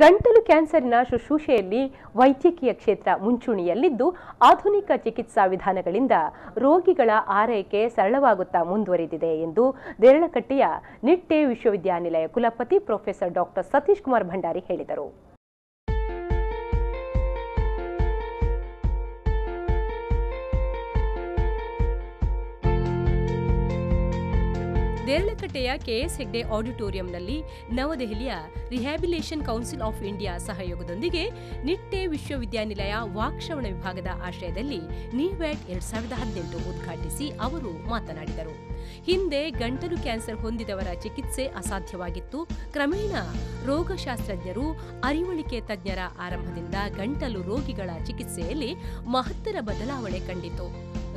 ಗಂಟಲು ಕ್ಯಾನ್ಸರ್ನ ಶುಶ್ರೂಷೆಯಲ್ಲಿ ವೈದ್ಯಕೀಯ ಕ್ಷೇತ್ರ ಮುಂಚೂಣಿಯಲ್ಲಿದ್ದು ಆಧುನಿಕ ಚಿಕಿತ್ಸಾ ವಿಧಾನಗಳಿಂದ ರೋಗಿಗಳ ಆರೈಕೆ ಸರಳವಾಗುತ್ತಾ ಮುಂದುವರಿದಿದೆ ಎಂದು ದೇರಳಕಟ್ಟೆಯ ನಿಟ್ಟೆ ವಿಶ್ವವಿದ್ಯಾನಿಲಯ ಕುಲಪತಿ ಪ್ರೊಫೆಸರ್ ಡಾಕ್ಟರ್ ಸತೀಶ್ ಕುಮಾರ್ ಭಂಡಾರಿ ಹೇಳಿದರು. ದೇರಳಕಟ್ಟೆಯ ಕೆಎಸ್ ಹೆಗ್ಡೆ ಆಡಿಟೋರಿಯಂನಲ್ಲಿ ನವದೆಹಲಿಯ ರಿಹ್ಯಾಬಿಲಿಟೇಷನ್ ಕೌನ್ಸಿಲ್ ಆಫ್ ಇಂಡಿಯಾ ಸಹಯೋಗದೊಂದಿಗೆ ನಿಟ್ಟೆ ವಿಶ್ವವಿದ್ಯಾನಿಲಯ ವಾಕ್ಶ್ರವಣ ವಿಭಾಗದ ಆಶ್ರಯದಲ್ಲಿ ನಿವ್ಯಾಟ್ 2018 ಉದ್ಘಾಟಿಸಿ ಅವರು ಮಾತನಾಡಿದರು. ಹಿಂದೆ ಗಂಟಲು ಕ್ಯಾನ್ಸರ್ ಹೊಂದಿದವರ ಚಿಕಿತ್ಸೆ ಅಸಾಧ್ಯವಾಗಿತ್ತು. ಕ್ರಮೇಣ ರೋಗಶಾಸ್ತ್ರಜ್ಞರು, ಅರಿವಳಿಕೆ ತಜ್ಞರ ಆರಂಭದಿಂದ ಗಂಟಲು ರೋಗಿಗಳ ಚಿಕಿತ್ಸೆಯಲ್ಲಿ ಮಹತ್ತರ ಬದಲಾವಣೆ ಕಂಡಿತು.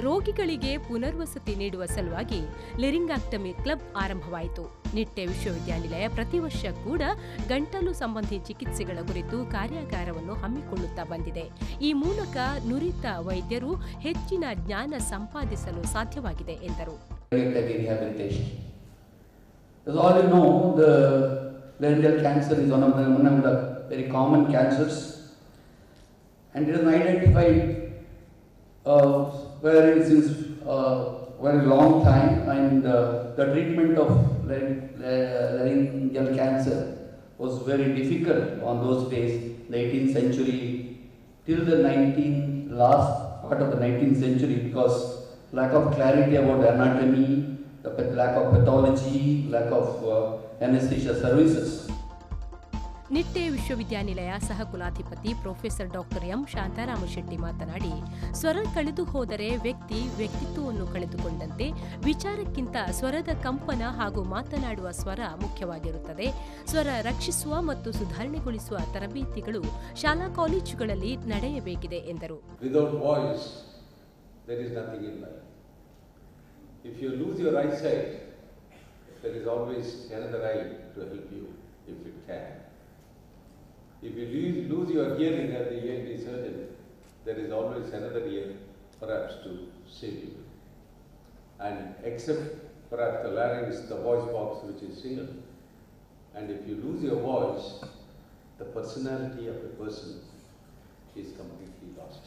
ರೋಗಿಗಳಿಗೆ ಪುನರ್ವಸತಿ ನೀಡುವ ಸಲುವಾಗಿ ಲೆರಿಂಗಾಕ್ಟಮಿ ಕ್ಲಬ್ ಆರಂಭವಾಯಿತು. ನಿಟ್ಟೆ ವಿಶ್ವವಿದ್ಯಾನಿಲಯ ಪ್ರತಿ ವರ್ಷ ಕೂಡ ಗಂಟಲು ಸಂಬಂಧಿ ಚಿಕಿತ್ಸೆಗಳ ಕುರಿತು ಕಾರ್ಯಾಗಾರವನ್ನು ಹಮ್ಮಿಕೊಳ್ಳುತ್ತಾ ಬಂದಿದೆ. ಈ ಮೂಲಕ ನುರಿತ ವೈದ್ಯರು ಹೆಚ್ಚಿನ ಜ್ಞಾನ ಸಂಪಾದಿಸಲು ಸಾಧ್ಯವಾಗಿದೆ ಎಂದರು. As all you know, the laryngeal cancer is one of the very common cancers, and it is identified since very long time, and the treatment of laryngeal cancer was very difficult on those days, the 18th century till the last part of the 19th century, because lack of clarity about anatomy, lack of pathology, lack of anesthesia services. Nitte ವಿಶ್ವವಿದ್ಯಾನಿಲಯ ಸಹಕುಲಾಧಿಪತಿ professor doctor M Shantarama Shetty ಮಾತನಾಡಿ, ಸ್ವರ ಕಳೆದು ಹೋದರೆ ವ್ಯಕ್ತಿತ್ವವನ್ನು ಕಳೆದುಕೊಂಡಂತೆ. ವಿಚಾರಕ್ಕಿಂತ ಸ್ವರದ ಕಂಪನ ಹಾಗೂ ಮಾತನಾಡುವ ಸ್ವರ ಮುಖ್ಯವಾಗಿರುತ್ತದೆ. ಸ್ವರ ರಕ್ಷಿಸುವ ಮತ್ತು ಸುಧಾರಣೆಗೊಳಿಸುವ ತರಬೇತಿಗಳು ಶಾಲಾ ಕಾಲೇಜುಗಳಲ್ಲಿ ನಡೆಯಬೇಕಿದೆ ಎಂದರು. Without voice, there is nothing in life. If you lose your eyesight, there is always another eye to help you if it can. If you lose your hearing at the ENT surgeon, there is always another ear perhaps to save you. And except perhaps the larynx, the voice box which is single. And if you lose your voice, the personality of a person is completely lost.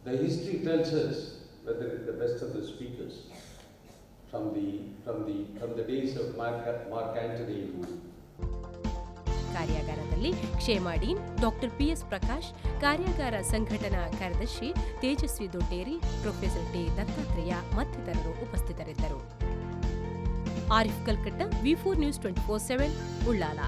The history tells us whether it's the best of the speakers from the days of Mark Antony. ಕಾರ್ಯಾಗಾರದಲ್ಲಿ ಕ್ಷೇಮಾಡೀನ್, doctor PS Prakash, ಕಾರ್ಯಾಗಾರ ಸಂಘಟನಾ ಕಾರ್ಯದರ್ಶಿ Tejasvi Dodderi, professor T Dattatreya ಮತ್ತಿತರರು ಉಪಸ್ಥಿತರಿದ್ದರು. Arif Kalkatta, ವಿ4 news 24/7 Ullal.